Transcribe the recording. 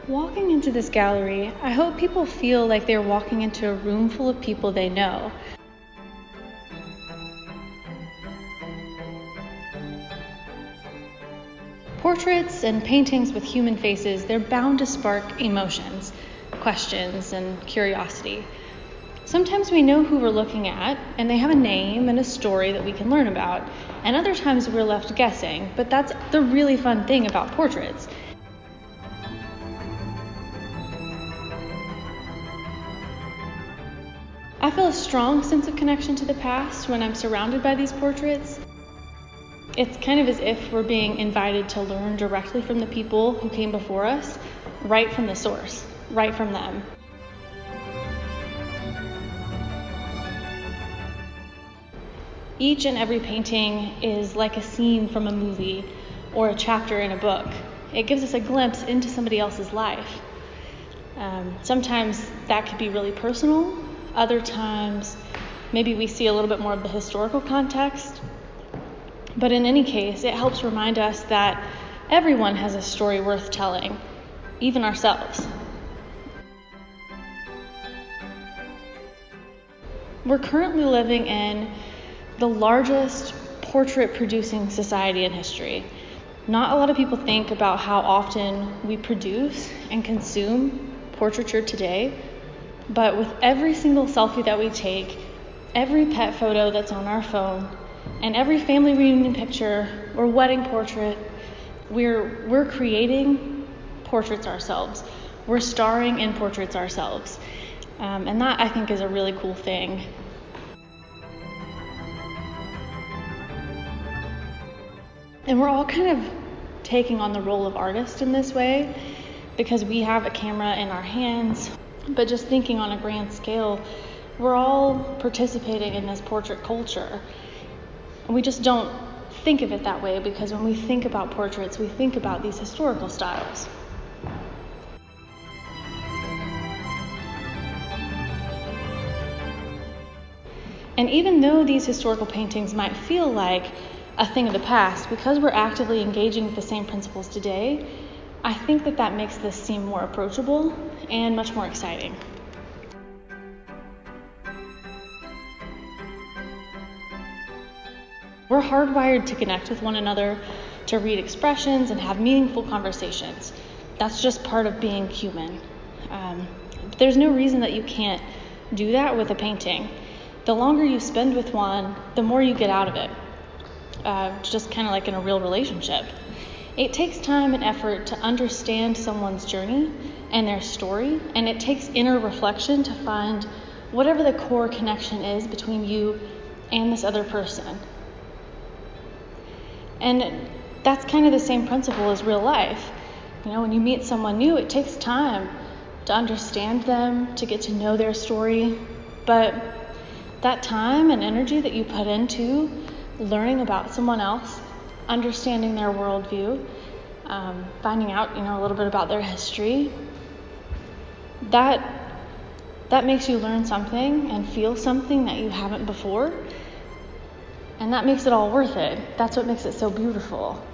Walking into this gallery, I hope people feel like they're walking into a room full of people they know. Portraits and paintings with human faces, they're bound to spark emotions, questions, and curiosity. Sometimes we know who we're looking at, and they have a name and a story that we can learn about, and other times we're left guessing, but that's the really fun thing about portraits. I feel a strong sense of connection to the past when I'm surrounded by these portraits. It's kind of as if we're being invited to learn directly from the people who came before us, right from the source, right from them. Each and every painting is like a scene from a movie or a chapter in a book. It gives us a glimpse into somebody else's life. Sometimes that could be really personal. Other times, maybe we see a little bit more of the historical context. But in any case, it helps remind us that everyone has a story worth telling, even ourselves. We're currently living in the largest portrait-producing society in history. Not a lot of people think about how often we produce and consume portraiture today. But with every single selfie that we take, every pet photo that's on our phone, and every family reunion picture or wedding portrait, we're creating portraits ourselves. We're starring in portraits ourselves. And that, I think, is a really cool thing. And we're all kind of taking on the role of artist in this way because we have a camera in our hands. But just thinking on a grand scale, we're all participating in this portrait culture. And we just don't think of it that way because when we think about portraits, we think about these historical styles. And even though these historical paintings might feel like a thing of the past, because we're actively engaging with the same principles today, I think that makes this seem more approachable and much more exciting. We're hardwired to connect with one another, to read expressions and have meaningful conversations. That's just part of being human. There's no reason that you can't do that with a painting. The longer you spend with one, the more you get out of it. Just kind of like in a real relationship. It takes time and effort to understand someone's journey and their story, and it takes inner reflection to find whatever the core connection is between you and this other person. And that's kind of the same principle as real life. You know, when you meet someone new, it takes time to understand them, to get to know their story, but that time and energy that you put into learning about someone else, understanding their worldview, finding out, a little bit about their history, that makes you learn something and feel something that you haven't before, and that makes it all worth it. That's what makes it so beautiful.